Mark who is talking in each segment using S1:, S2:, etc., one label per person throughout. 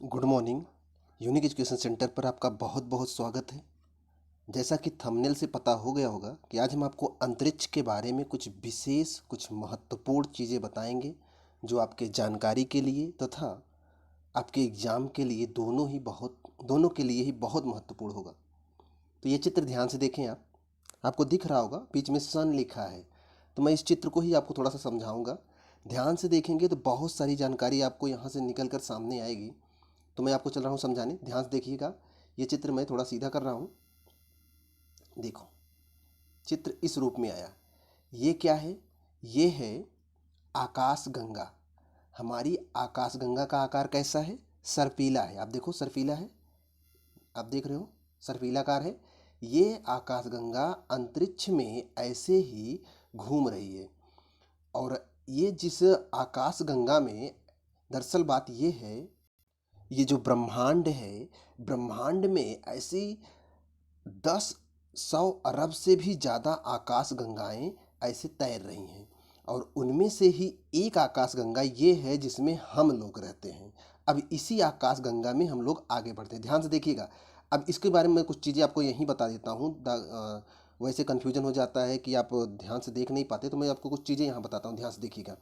S1: Good morning. Unique education centre पर आपका बहुत बहुत स्वागत है। जैसा कि थंबनेल से पता हो गया होगा कि आज हम आपको अंतरिक्ष के बारे में कुछ विशेष कुछ महत्वपूर्ण चीज़ें बताएंगे जो आपके जानकारी के लिए तथा आपके एग्ज़ाम के लिए दोनों के लिए ही बहुत महत्वपूर्ण होगा। तो ये चित्र ध्यान से देखें। आपको दिख रहा होगा बीच में सन लिखा है। तो मैं इस चित्र को ही आपको थोड़ा सा समझाऊंगा। ध्यान से देखेंगे तो बहुत सारी जानकारी आपको यहाँ से निकल कर सामने आएगी। तो मैं आपको चल रहा हूँ समझाने, ध्यान से देखिएगा। ये चित्र मैं थोड़ा सीधा कर रहा हूँ। देखो, चित्र इस रूप में आया। ये क्या है? ये है आकाश गंगा। हमारी आकाश गंगा का आकार कैसा है? सर्पीला है। आप देखो, सर्पीला है। आप देख रहे हो, सर्पीलाकार है। ये आकाश गंगा अंतरिक्ष में ऐसे ही घूम रही है। और ये जिस आकाश गंगा में, दरअसल बात ये है, ये जो ब्रह्मांड है, ब्रह्मांड में ऐसी 10 100 अरब से भी ज़्यादा आकाश गंगाएं ऐसे तैर रही हैं। और उनमें से ही एक आकाश गंगा ये है जिसमें हम लोग रहते हैं। अब इसी आकाश गंगा में हम लोग आगे बढ़ते हैं। ध्यान से देखिएगा। अब इसके बारे में कुछ चीज़ें आपको यहीं बता देता हूँ। वैसे कन्फ्यूजन हो जाता है कि आप ध्यान से देख नहीं पाते, तो मैं आपको कुछ चीज़ें यहाँ बताता हूँ, ध्यान से देखिएगा।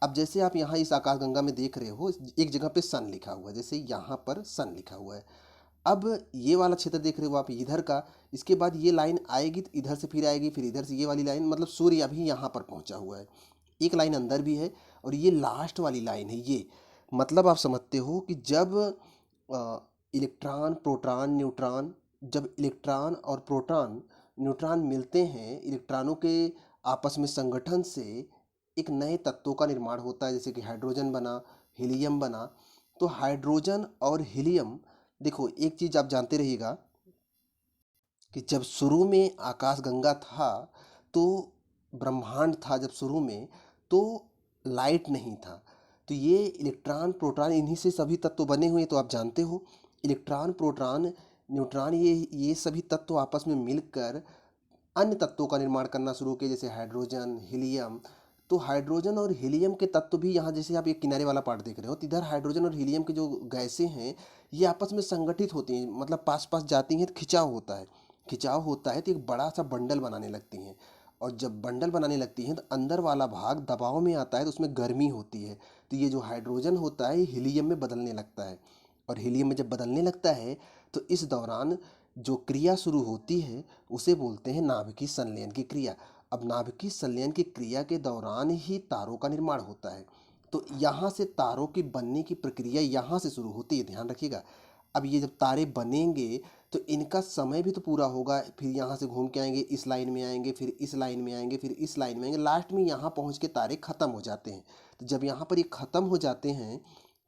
S1: अब जैसे आप यहाँ इस आकाशगंगा में देख रहे हो, एक जगह पे सन लिखा हुआ है, जैसे यहाँ पर सन लिखा हुआ है। अब ये वाला क्षेत्र देख रहे हो आप इधर का। इसके बाद ये लाइन आएगी तो इधर से फिर आएगी, फिर इधर से ये वाली लाइन, मतलब सूर्य अभी यहाँ पर पहुँचा हुआ है। एक लाइन अंदर भी है और ये लास्ट वाली लाइन है। ये मतलब आप समझते हो कि जब इलेक्ट्रॉन, प्रोटॉन, न्यूट्रॉन, जब इलेक्ट्रॉन और प्रोटॉन, न्यूट्रॉन मिलते हैं, इलेक्ट्रॉनों के आपस में संगठन से एक नए तत्वों का निर्माण होता है, जैसे कि हाइड्रोजन बना, हीलियम बना। तो हाइड्रोजन और हीलियम, देखो एक चीज़ आप जानते रहिएगा कि जब शुरू में आकाशगंगा था, तो ब्रह्मांड था जब शुरू में, तो लाइट नहीं था। तो ये इलेक्ट्रॉन, प्रोटॉन, इन्हीं से सभी तत्व बने हुए, तो आप जानते हो इलेक्ट्रॉन, प्रोटॉन, न्यूट्रॉन, ये सभी तत्व आपस में मिलकर अन्य तत्वों का निर्माण करना शुरू किए, जैसे हाइड्रोजन, हीलियम। तो हाइड्रोजन और हीलियम के तत्व भी यहाँ, जैसे आप ये किनारे वाला पार्ट देख रहे हो, तो इधर हाइड्रोजन और हीलियम की जो गैसें हैं, ये आपस में संगठित होती हैं, मतलब पास पास जाती हैं तो खिंचाव होता है। खिंचाव होता है तो एक बड़ा सा बंडल बनाने लगती हैं। और जब बंडल बनाने लगती हैं तो अंदर वाला भाग दबाव में आता है, तो उसमें गर्मी होती है। तो ये जो हाइड्रोजन होता है, ये हीलियम में बदलने लगता है। और हीलियम में जब बदलने लगता है, तो इस दौरान जो क्रिया शुरू होती है, उसे बोलते हैं नाभिकीय संलयन की क्रिया। अब नाभिकीय संलयन की क्रिया के दौरान ही तारों का निर्माण होता है। तो यहाँ से तारों की बनने की प्रक्रिया यहाँ से शुरू होती है, ध्यान रखिएगा। अब ये जब तारे बनेंगे तो इनका समय भी तो पूरा होगा, फिर यहाँ से घूम के आएंगे, इस लाइन में आएंगे, फिर इस लाइन में आएंगे, फिर इस लाइन में आएंगे, लास्ट में यहाँ पहुँच के तारे खत्म हो जाते हैं। तो जब यहाँ पर ये खत्म हो जाते हैं,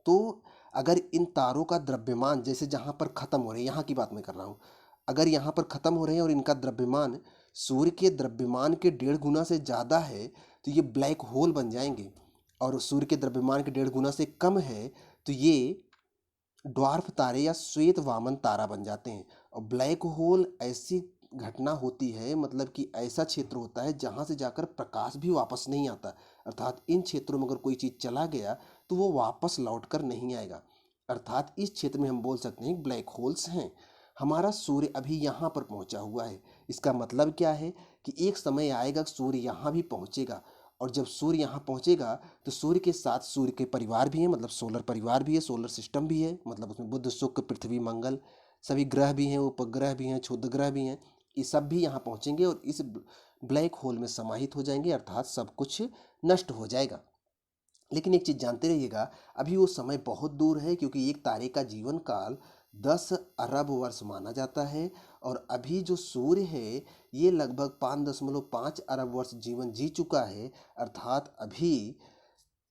S1: तो अगर इन तारों का द्रव्यमान, जैसे जहाँ पर खत्म हो रहे हैं, यहाँ की बात मैं कर रहा हूँ, अगर यहाँ पर ख़त्म हो रहे हैं और इनका द्रव्यमान सूर्य के द्रव्यमान के 1.5 गुना से ज़्यादा है, तो ये ब्लैक होल बन जाएंगे। और सूर्य के द्रव्यमान के 1.5 गुना से कम है, तो ये ड्वार्फ तारे या श्वेत वामन तारा बन जाते हैं। और ब्लैक होल ऐसी घटना होती है, मतलब कि ऐसा क्षेत्र होता है जहाँ से जाकर प्रकाश भी वापस नहीं आता। अर्थात इन क्षेत्रों में अगर कोई चीज़ चला गया तो वो वापस लौट कर नहीं आएगा। अर्थात इस क्षेत्र में हम बोल सकते हैं ब्लैक होल्स हैं। हमारा सूर्य अभी यहाँ पर पहुँचा हुआ है। इसका मतलब क्या है कि एक समय आएगा सूर्य यहाँ भी पहुँचेगा। और जब सूर्य यहाँ पहुँचेगा तो सूर्य के साथ सूर्य के परिवार भी हैं, मतलब सोलर परिवार भी है, सोलर सिस्टम भी है, मतलब उसमें बुध, शुक्र, पृथ्वी, मंगल, सभी ग्रह भी हैं, उपग्रह भी हैं, क्षुद्र ग्रह भी हैं। ये सब भी यहाँ पहुँचेंगे और इस ब्लैक होल में समाहित हो जाएंगे, अर्थात सब कुछ नष्ट हो जाएगा। लेकिन एक चीज़ जानते रहिएगा, अभी वो समय बहुत दूर है, क्योंकि एक तारे का जीवन काल 10 अरब वर्ष माना जाता है। और अभी जो सूर्य है, ये लगभग 5.5 अरब वर्ष जीवन जी चुका है। अर्थात अभी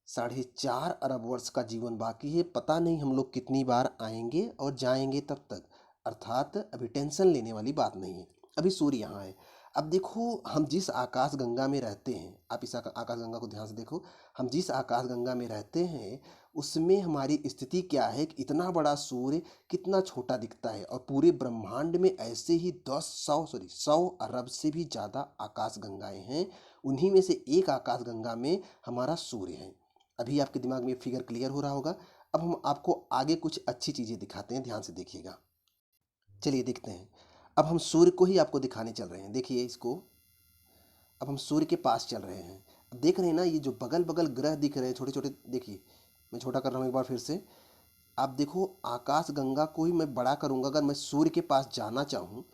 S1: 4.5 अरब वर्ष का जीवन बाकी है। पता नहीं हम लोग कितनी बार आएंगे और जाएंगे तब तक। अर्थात अभी टेंशन लेने वाली बात नहीं है। अभी सूर्य यहाँ है। अब देखो, हम जिस आकाश गंगा में रहते हैं, आप इस आकाश गंगा को ध्यान से देखो। हम जिस आकाश गंगा में रहते हैं, उसमें हमारी स्थिति क्या है कि इतना बड़ा सूर्य कितना छोटा दिखता है। और पूरे ब्रह्मांड में ऐसे ही 100 अरब से भी ज़्यादा आकाश गंगाएं हैं। उन्हीं में से एक आकाश गंगा में हमारा सूर्य है। अभी आपके दिमाग में फिगर क्लियर हो रहा होगा। अब हम आपको आगे कुछ अच्छी चीज़ें दिखाते हैं, ध्यान से देखिएगा। चलिए देखते हैं। अब हम सूर्य को ही आपको दिखाने चल रहे हैं, देखिए इसको। अब हम सूर्य के पास चल रहे हैं। अब देख रहे हैं ना, ये जो बगल बगल ग्रह दिख रहे हैं छोटे छोटे, देखिए मैं छोटा कर रहा हूँ एक बार फिर से। आप देखो, आकाश गंगा को ही मैं बड़ा करूँगा। अगर मैं सूर्य के पास जाना चाहूँ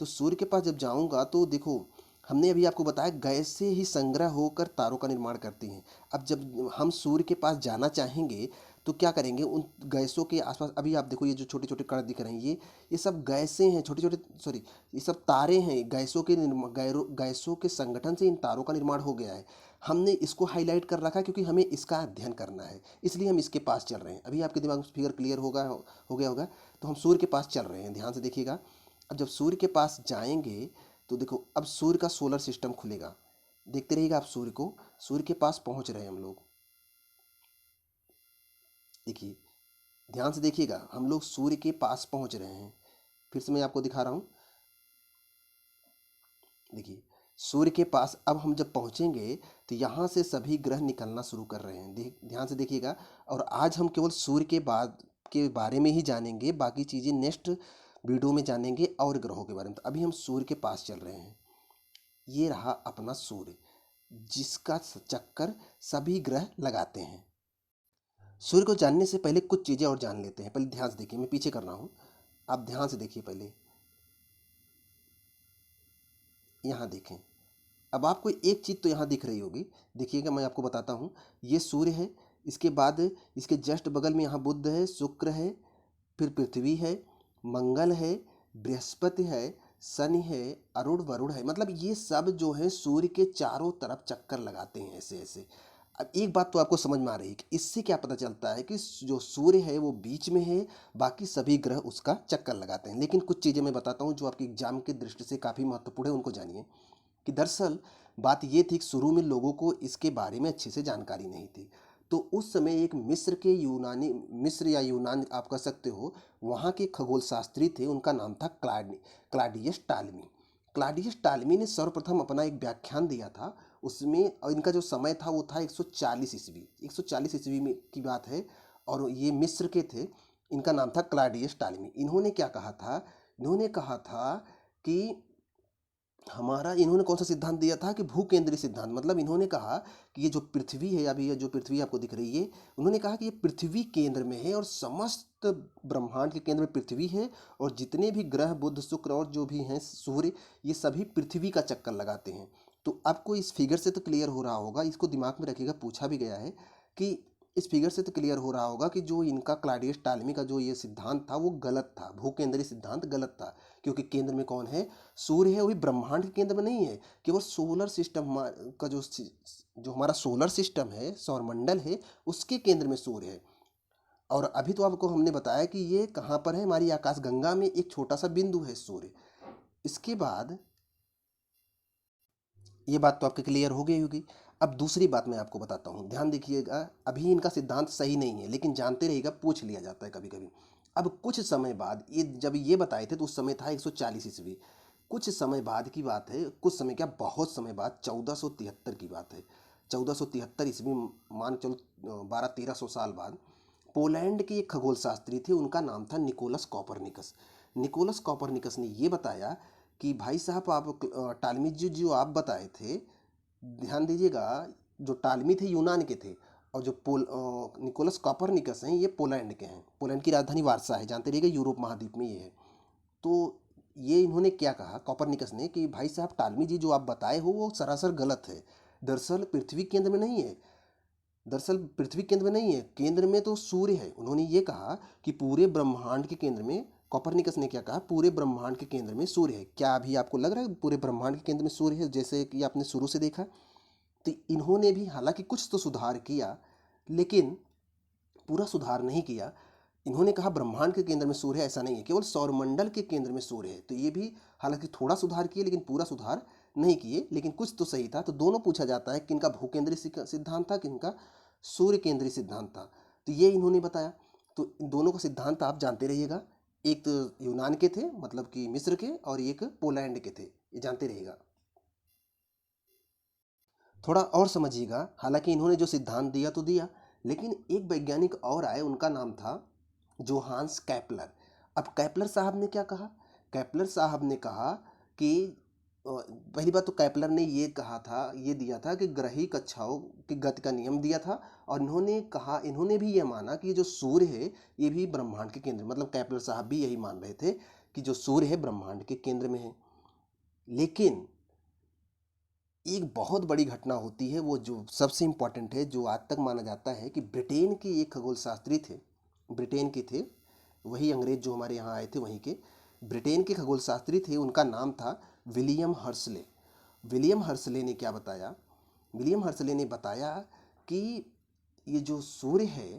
S1: तो सूर्य के पास जब जाऊँगा तो देखो, हमने अभी आपको बताया गैस से ही संग्रह होकर तारों का निर्माण करती हैं। अब जब हम सूर्य के पास जाना चाहेंगे तो क्या करेंगे, उन गैसों के आसपास, अभी आप देखो ये जो छोटे छोटे कण दिख रहे हैं, ये सब गैसें हैं, छोटे छोटे, सॉरी, ये सब तारे हैं। गैसों के संगठन से इन तारों का निर्माण हो गया है। हमने इसको हाईलाइट कर रखा है क्योंकि हमें इसका अध्ययन करना है, इसलिए हम इसके पास चल रहे हैं। अभी आपके दिमाग में फिगर क्लियर हो गया होगा। तो हम सूर्य के पास चल रहे हैं, ध्यान से देखिएगा। अब जब सूर्य के पास जाएंगे तो देखो, अब सूर्य का सोलर सिस्टम खुलेगा। देखते रहिएगा आप सूर्य को। सूर्य के पास पहुंच रहे हैं हम लोग, देखिए ध्यान से देखिएगा, हम लोग सूर्य के पास पहुंच रहे हैं। फिर से मैं आपको दिखा रहा हूं, देखिए सूर्य के पास अब हम जब पहुंचेंगे तो यहाँ से सभी ग्रह निकलना शुरू कर रहे हैं। ध्यान से देखिएगा। और आज हम केवल सूर्य के बारे में ही जानेंगे, बाकी चीज़ें नेक्स्ट वीडियो में जानेंगे और ग्रहों के बारे में। तो अभी हम सूर्य के पास चल रहे हैं। ये रहा अपना सूर्य, जिसका चक्कर सभी ग्रह लगाते हैं। सूर्य को जानने से पहले कुछ चीज़ें और जान लेते हैं। पहले ध्यान से देखिए, मैं पीछे कर रहा हूँ, आप ध्यान से देखिए। पहले यहाँ देखें। अब आपको एक चीज़ तो यहाँ दिख रही होगी, देखिएगा, मैं आपको बताता हूँ। ये सूर्य है, इसके बाद इसके जस्ट बगल में यहाँ बुध है, शुक्र है, फिर पृथ्वी है, मंगल है, बृहस्पति है, शनि है, अरुण वरुण है। मतलब ये सब जो है सूर्य के चारों तरफ चक्कर लगाते हैं ऐसे ऐसे। अब एक बात तो आपको समझ में आ रही है कि इससे क्या पता चलता है कि जो सूर्य है वो बीच में है, बाकी सभी ग्रह उसका चक्कर लगाते हैं। लेकिन कुछ चीज़ें मैं बताता हूँ जो आपके एग्जाम की दृष्टि से काफ़ी महत्वपूर्ण है, उनको जानिए। कि दरअसल बात ये थी कि शुरू में लोगों को इसके बारे में अच्छे से जानकारी नहीं थी। तो उस समय एक मिस्र या यूनान आप कह सकते हो, वहाँ के खगोल शास्त्री थे, उनका नाम था क्लाडियस टालमी। क्लाडियस टालमी ने सर्वप्रथम अपना एक व्याख्यान दिया था। उसमें और इनका जो समय था वो था 140 ईस्वी, 140 ईस्वी में की बात है। और ये मिस्र के थे, इनका नाम था क्लाडियस टालमी। इन्होंने क्या कहा था, इन्होंने कहा था कि इन्होंने कौन सा सिद्धांत दिया था कि भूकेंद्रीय सिद्धांत। मतलब इन्होंने कहा कि ये जो पृथ्वी है, अभी ये जो पृथ्वी आपको दिख रही है, उन्होंने कहा कि ये पृथ्वी केंद्र में है और समस्त ब्रह्मांड के केंद्र में पृथ्वी है। और जितने भी ग्रह बुध शुक्र और जो भी हैं सूर्य, ये सभी पृथ्वी का चक्कर लगाते हैं। तो आपको इस फिगर से तो क्लियर हो रहा होगा, इसको दिमाग में रखिएगा, पूछा भी गया है कि इस फिगर से तो क्लियर हो रहा होगा कि जो इनका क्लाडियस टालमी का जो ये सिद्धांत था वो गलत था, भूकेंद्रीय सिद्धांत गलत था। क्योंकि केंद्र में कौन है, सूर्य है। वो भी ब्रह्मांड के केंद्र में नहीं है, केवल सोलर सिस्टम का जो हमारा सोलर सिस्टम है, सौरमंडल है, उसके केंद्र में सूर्य है। और अभी तो आपको हमने बताया कि ये कहाँ पर है, हमारी आकाश गंगा में एक छोटा सा बिंदु है सूर्य। इसके बाद ये बात तो आपके क्लियर हो गई होगी। अब दूसरी बात मैं आपको बताता हूँ, ध्यान देखिएगा। अभी इनका सिद्धांत सही नहीं है, लेकिन जानते रहिएगा, पूछ लिया जाता है कभी कभी। अब कुछ समय बाद, ये जब ये बताए थे तो उस समय था 140 ईस्वी। कुछ समय बाद की बात है, कुछ समय क्या, बहुत समय बाद, 1473 की बात है। 1473 ईस्वी, मान चलो 1200-1300 साल बाद, पोलैंड के एक खगोल शास्त्री थे, उनका नाम था निकोलस कॉपरनिकस। निकोलस कॉपरनिकस ने ये बताया कि भाई साहब, आप टालमी जी जो आप बताए थे, ध्यान दीजिएगा, जो टालमी थे यूनान के थे, और जो निकोलस कॉपरनिकस हैं ये पोलैंड के हैं। पोलैंड की राजधानी वारसा है, जानते रहिएगा, यूरोप महाद्वीप में ये है। तो ये इन्होंने क्या कहा कॉपरनिकस ने कि भाई साहब, टालमी जी जो आप बताए हो वो सरासर गलत है। दरअसल पृथ्वी केंद्र में नहीं है, दरअसल पृथ्वी केंद्र में नहीं है, केंद्र में तो सूर्य है। उन्होंने ये कहा कि पूरे ब्रह्मांड के केंद्र में, कॉपरनिकस ने क्या कहा, पूरे ब्रह्मांड के केंद्र में सूर्य है। क्या अभी आपको लग रहा है पूरे ब्रह्मांड के केंद्र में सूर्य है, जैसे कि आपने शुरू से देखा? तो इन्होंने भी हालांकि कुछ तो सुधार किया, लेकिन पूरा सुधार नहीं किया। इन्होंने कहा ब्रह्मांड के केंद्र में सूर्य है, ऐसा नहीं है, केवल सौरमंडल के केंद्र में सूर्य है। तो ये भी हालांकि थोड़ा सुधार किए, लेकिन पूरा सुधार नहीं किए, लेकिन कुछ तो सही था। तो दोनों पूछा जाता है कि इनका भूकेंद्रीय सिद्धांत था कि इनका सूर्य केंद्रीय सिद्धांत था। तो ये इन्होंने बताया। तो इन दोनों का सिद्धांत आप जानते रहिएगा, एक तो यूनान के थे, मतलब कि मिस्र के, और एक पोलैंड के थे, ये जानते रहिएगा। थोड़ा और समझिएगा, हालांकि इन्होंने जो सिद्धांत दिया तो दिया, लेकिन एक वैज्ञानिक और आए, उनका नाम था जोहान्स कैपलर। अब कैपलर साहब ने क्या कहा? कैपलर साहब ने कहा कि पहली बात तो कैपलर ने ये कहा था, ये दिया था कि ग्रही कक्षाओं की गति का नियम दिया था, और इन्होंने भी ये माना कि जो सूर्य है ये भी ब्रह्मांड के केंद्र, मतलब कैपलर साहब भी यही मान रहे थे कि जो सूर्य है ब्रह्मांड के केंद्र में है। लेकिन एक बहुत बड़ी घटना होती है, वो जो सबसे इम्पॉर्टेंट है, जो आज तक माना जाता है कि ब्रिटेन के एक खगोल शास्त्री थे, ब्रिटेन के थे, वही अंग्रेज जो हमारे यहाँ आए थे वहीं के, ब्रिटेन के खगोल शास्त्री थे, उनका नाम था विलियम हर्सले। विलियम हर्सले ने क्या बताया? विलियम हर्सले ने बताया कि ये जो सूर्य है,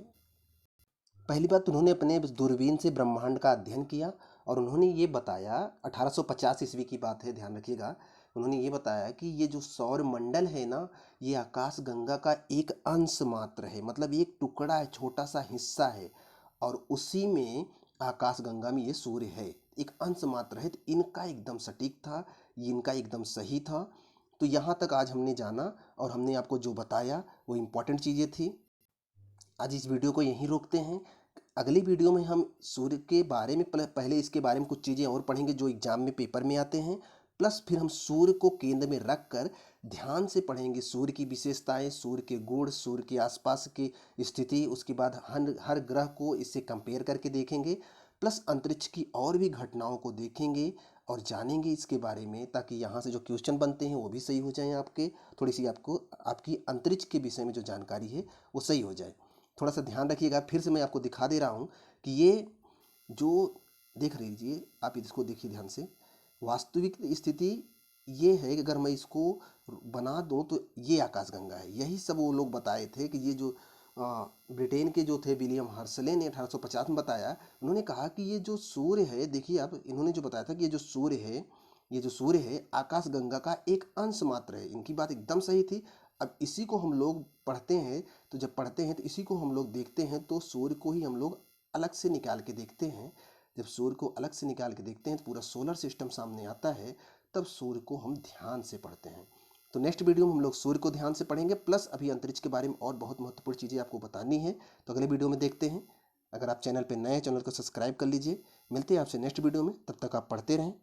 S1: पहली बात उन्होंने अपने दूरबीन से ब्रह्मांड का अध्ययन किया, और उन्होंने ये बताया, 1850 ईस्वी की बात है, ध्यान रखिएगा, उन्होंने ये बताया कि ये जो सौर मंडल है ना, ये आकाश गंगा का एक अंश मात्र है, मतलब एक टुकड़ा है, छोटा सा हिस्सा है, और उसी में आकाश गंगा में ये सूर्य है, एक अंश मात्र है। तो इनका एकदम सटीक था, ये इनका एकदम सही था। तो यहाँ तक आज हमने जाना, और हमने आपको जो बताया वो इम्पोर्टेंट चीज़ें थी। आज इस वीडियो को यहीं रोकते हैं। अगली वीडियो में हम सूर्य के बारे में पहले इसके बारे में कुछ चीज़ें और पढ़ेंगे जो एग्जाम में पेपर में आते हैं, प्लस फिर हम सूर्य को केंद्र में रख कर ध्यान से पढ़ेंगे सूर्य की विशेषताएं, सूर्य के गुण, सूर्य के आसपास की स्थिति, उसके बाद हर ग्रह को इससे कंपेयर करके देखेंगे, प्लस अंतरिक्ष की और भी घटनाओं को देखेंगे और जानेंगे इसके बारे में, ताकि यहाँ से जो क्वेश्चन बनते हैं वो भी सही हो जाएं, आपके थोड़ी सी आपकी अंतरिक्ष के विषय में जो जानकारी है वो सही हो जाए। थोड़ा सा ध्यान रखिएगा। फिर से मैं आपको दिखा दे रहा हूँ कि ये जो देख लीजिए, आप इसको देखिए ध्यान से, वास्तविक स्थिति ये है कि अगर मैं इसको बना दूँ तो ये आकाशगंगा है। यही सब वो लोग बताए थे कि ये जो ब्रिटेन के जो थे विलियम हर्सले ने 1850 में बताया, उन्होंने कहा कि ये जो सूर्य है, देखिए आप, इन्होंने जो बताया था कि ये जो सूर्य है आकाशगंगा का एक अंश मात्र है। इनकी बात एकदम सही थी। अब इसी को हम लोग पढ़ते हैं, तो जब पढ़ते हैं तो इसी को हम लोग देखते हैं, तो सूर्य को ही हम लोग अलग से निकाल के देखते हैं। जब सूर्य को अलग से निकाल के देखते हैं तो पूरा सोलर सिस्टम सामने आता है, तब सूर्य को हम ध्यान से पढ़ते हैं। तो नेक्स्ट वीडियो में हम लोग सूर्य को ध्यान से पढ़ेंगे, प्लस अभी अंतरिक्ष के बारे में और बहुत महत्वपूर्ण चीज़ें आपको बतानी है, तो अगले वीडियो में देखते हैं। अगर आप चैनल पर नए हैं, चैनल को सब्सक्राइब कर लीजिए। मिलते हैं आपसे नेक्स्ट वीडियो में, तब तक आप पढ़ते रहें।